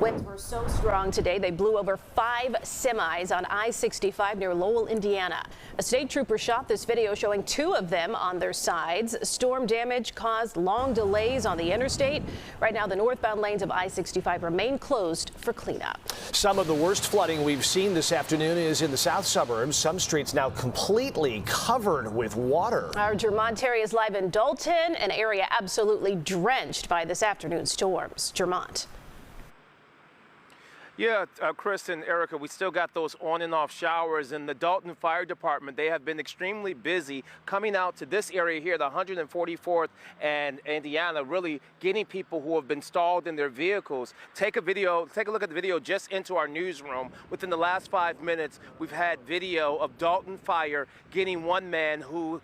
Winds were so strong today they blew over 5 semis on I-65 near Lowell, Indiana. A state trooper shot this video showing 2 of them on their sides. Storm damage caused long delays on the interstate. Right now, the northbound lanes of I-65 remain closed for cleanup. Some of the worst flooding we've seen this afternoon is in the south suburbs. Some streets now completely covered with water. Our Jermont Terry is live in Dolton, an area absolutely drenched by this afternoon's storms. Jermont. Yeah, Chris and Erica, we still got those on and off showers. In the Dolton Fire Department, they have been extremely busy coming out to this area here, the 144th and Indiana, really getting people who have been stalled in their vehicles. Take a look at the video just into our newsroom. Within the last 5 minutes, we've had video of Dolton Fire getting one man who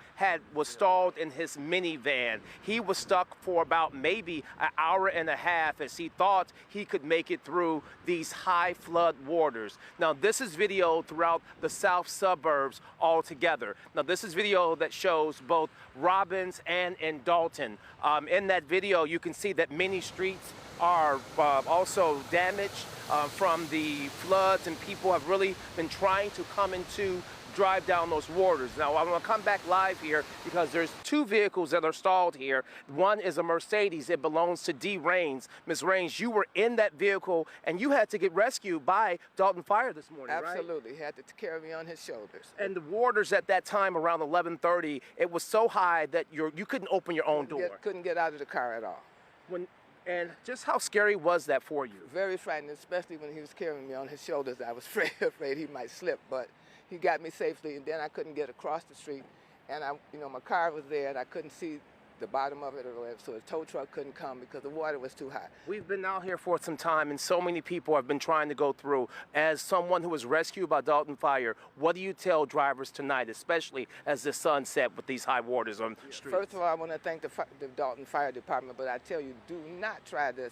was stalled in his minivan. He was stuck for about maybe an hour and a half as he thought he could make it through these high flood waters. Now, this is video throughout the south suburbs altogether. Now, this is video that shows both Robbins and in Dolton. In that video, you can see that many streets are also damaged from the floods, and people have really been trying to drive down those waters. Now, I'm going to come back live here because there's 2 vehicles that are stalled here. One is a Mercedes. It belongs to D. Raines. Ms. Raines, you were in that vehicle, and you had to get rescued by Dolton Fire this morning, right? Absolutely. He had to carry me on his shoulders. And the waters at that time, around 11:30, it was so high that you couldn't open your own door. Couldn't get out of the car at all. And just how scary was that for you? Very frightening, especially when he was carrying me on his shoulders. I was afraid he might slip, but he got me safely, and then I couldn't get across the street, and my car was there, and I couldn't see the bottom of it, so the tow truck couldn't come because the water was too high. We've been out here for some time, and so many people have been trying to go through. As someone who was rescued by Dolton Fire, what do you tell drivers tonight, especially as the sun set with these high waters on the streets? First of all, I want to thank the Dolton Fire Department, but I tell you, do not try this.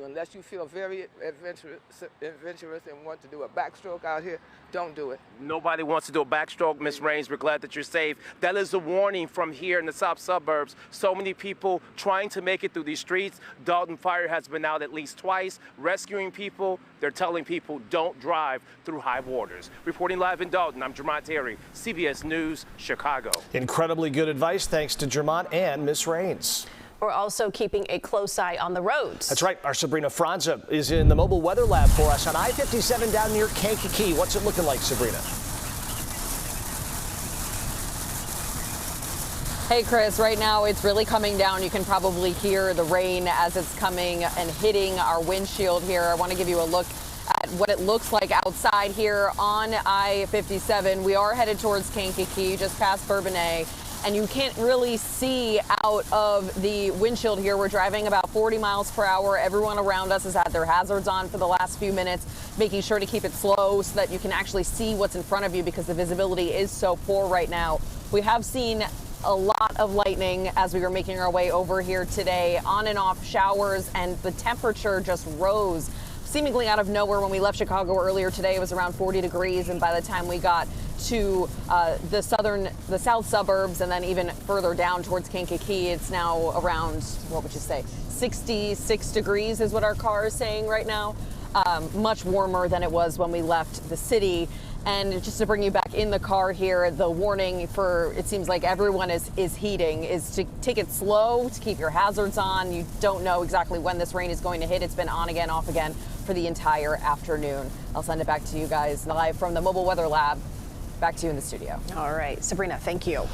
Unless you feel very adventurous and want to do a backstroke out here, don't do it. Nobody wants to do a backstroke, Ms. Raines. We're glad that you're safe. That is a warning from here in the south suburbs. So many people trying to make it through these streets. Dolton Fire has been out at least twice rescuing people. They're telling people don't drive through high waters. Reporting live in Dolton, I'm Jermont Terry, CBS News, Chicago. Incredibly good advice. Thanks to Jermont and Ms. Raines. We're also keeping a close eye on the roads. That's right. Our Sabrina Franza is in the mobile weather lab for us on I-57 down near Kankakee. What's it looking like, Sabrina? Hey, Chris, right now it's really coming down. You can probably hear the rain as it's coming and hitting our windshield here. I want to give you a look at what it looks like outside here on I-57. We are headed towards Kankakee, just past Bourbonnais. And you can't really see out of the windshield here. We're driving about 40 miles per hour. Everyone around us has had their hazards on for the last few minutes, making sure to keep it slow so that you can actually see what's in front of you because the visibility is so poor right now. We have seen a lot of lightning as we were making our way over here today, on and off showers, and the temperature just rose seemingly out of nowhere. When we left Chicago earlier today, it was around 40 degrees, and by the time we got to the south suburbs and then even further down towards Kankakee, it's now around, what would you say, 66 degrees is what our car is saying right now. Much warmer than it was when we left the city. And just to bring you back in the car here, the warning for, it seems like everyone is heeding, is to take it slow, to keep your hazards on. You don't know exactly when this rain is going to hit. It's been on again, off again for the entire afternoon. I'll send it back to you guys live from the Mobile Weather Lab. Back to you in the studio. All right, Sabrina, thank you.